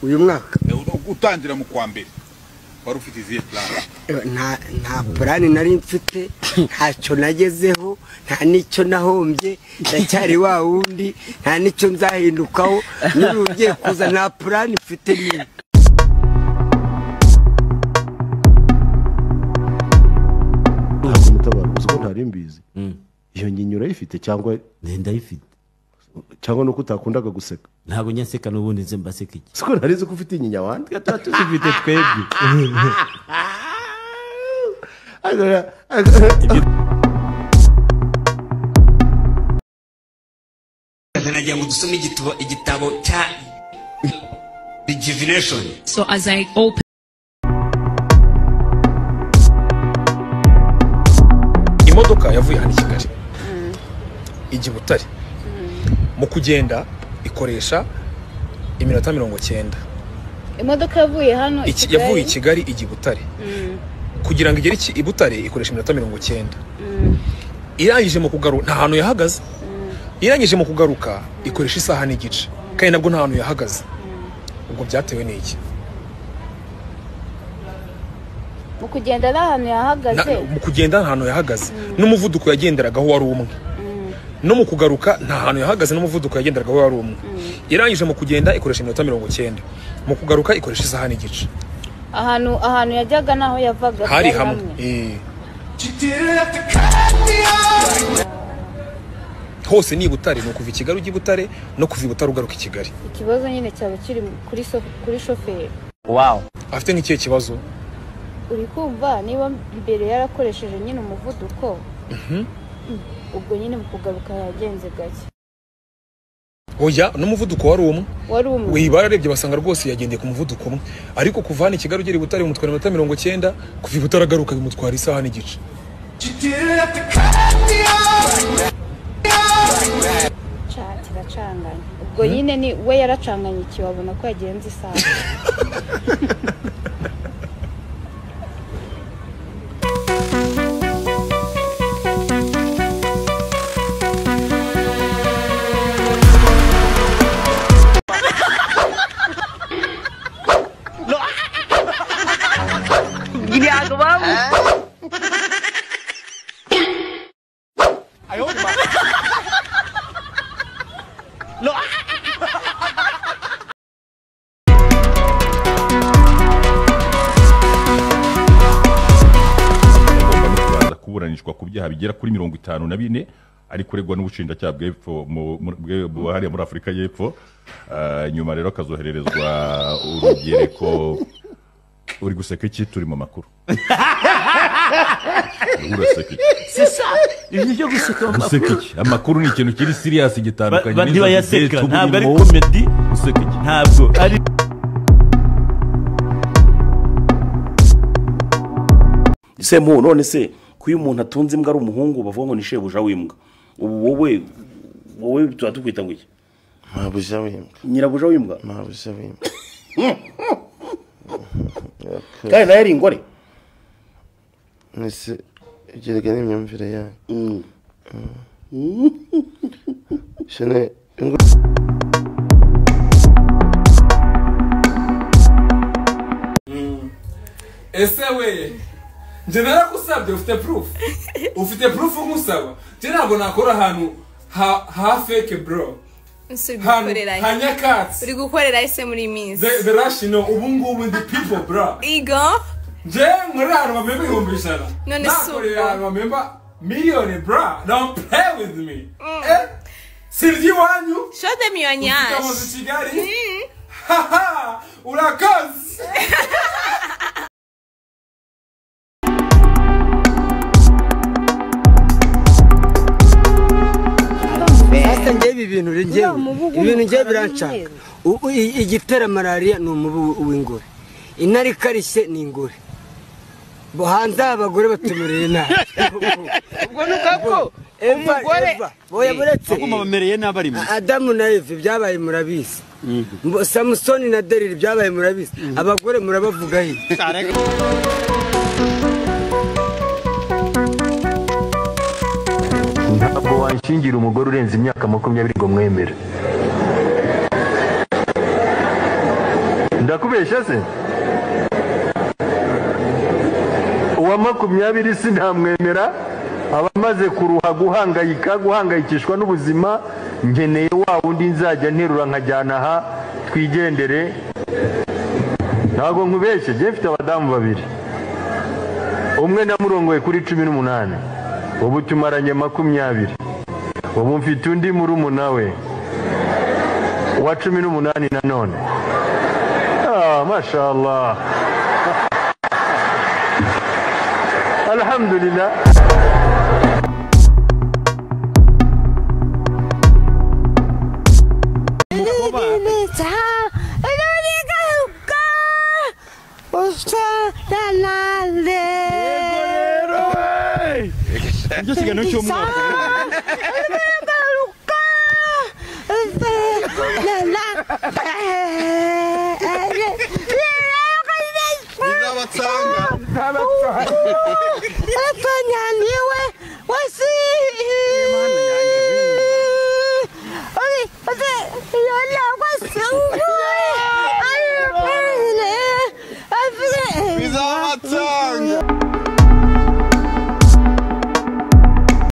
uyu mwaka utangira mu kwa mbere wari ufite izihe plan? nta plan nari mfite, ntacyo nagezeho, nta nicyo nahombye, ndacyari wa wundi, nta nicyo nzahindukaho, n'ugiye kuza nta plan mfite nyine. Mutabaro uzi ko ntari mbizi. Iyo nginyo urayifite cyangwa ndayifite? Cyangwa nuko utakundaga guseka? Ntabwo nyaseka n'ubundi nze mbaseka iki. Siko narize ko ufite inyinya wandi. Gatatu zifite twebwe. Nagiye ngo dusome igitabo cya Rejuvenation. So as I open imodoka yavuye hano i Kigali ijya i Butare, mu kugenda ikoresha iminota 90. Imodoka yavuye hano yavuye i Kigali ijya i Butare, kugira ngo igere i Butare ikoresha iminota 90. Irangije mu kugaruka nta hantu yahagaze, irangije mu kugaruka ikoresha isaha n'igice, kandi nabwo nta hantu yahagaze. Ubwo byatewe n'iki? mu kugenda n'ahantu yahagaze, mu kugenda nta hantu yahagaze, n'umuvuduko yagenderagaho wari umwe, no mu kugaruka nta hantu yahagaze, n'umuvuduko yagenderagaho wari umwe. Irangije mu kugenda ikoresha iminota 90, mu kugaruka ikoresha isaha n'igice. ahantu yajyaga naho yavaga hari hamwe. Hose ni Butare, no kuva i Kigali ujya i Butare, no kuva i Butare ugaruka i Kigali. Ikibazo nyine cyaba kiri kuri shoferi. Wow, afite nk'ikihe kibazo? Uri kumva niba mbere yarakoresheje nyine umuvuduko, ubwo nyine mu kugaruka yagenze gake. Oya, n'umuvuduko wari umwe. Bararebye basanga rwose yagendeye ku muvuduko umwe, ariko kuva hano i Kigali ugera i Butare umutwara iminota 90, kuva i Butare agaruka bimutwara isaha n'igice. Kiracanganye. Ubwo nyine ni we yaracanganye iki, wabona ko yagenze isaha. kuburanishwa ku byaha bigera kuri 54 ari kuregwa n'ubushinjacyaha bw'epfo hariya muri Afurika y'Epfo. Nyuma rero akazohererezwa urugereko. Uri guseka iki? Turi mu makuru. Uraseka iki? Sisa ibyo guseka amakuru ni ikintu kiri serious gitandukanye. Ndiba yaseka ntabwo ari comedy. Guseka iki ntabwo ari Semu. None se kuyo umuntu atunze imbwa ari umuhungu bavuga ngo ni shebuja w'imbwa, ubu wowe tukwita ngo iki? Mabuja w'imbwa. Nyirabuja w'imbwa? Mabuja w'imbwa. Kandi nayo ari ingore. Nese gerega n'imyumvire yayo. Shene Ese we nje narakusabye ufite proof? Ufite proof ngusaba? Je ntabwo nakora ahantu ha fake bro. uri gukorera ese muri minsi. The rational ubu ngubu the people bro. Igo Je muri ahantu bamemba 100,000. None super ahantu bamemba million bro. Don't play with me. Sirdi wanyu? Show them your nyash. Utamuzi Kigali? Haha, urakazi. Sasa ngewe ibintu ngewe biranshaka. Igitera malaria ni umubu w'ingore, intare ikarishye ni ingore, bo hanze abagore batumereye nabi. Ubwo nukako umugore boya buretse aguma bamereye nabi arimo. Adamu na Eva byabaye murabizi, Samusoni na Delila byabaye murabizi, abagore murabavuga he? Ntabwo wanshingira umugore urenze imyaka 20 ngo mwemere. ndakubeshya se uwa 20 sinamwemera abamaze kuruha guhangayikishwa n'ubuzima ngeneye wa wundi nzajya nterura nkajyana aha twigendere ntabwo nkubeshye je mfite abadamu babiri umwe namurongoye kuri 18 ubu tumaranye 20 ubu mfite undi murumuna we wa 18 nanone mashallah alhamdulillah Yo sigue no chumo. Ntabatsanga.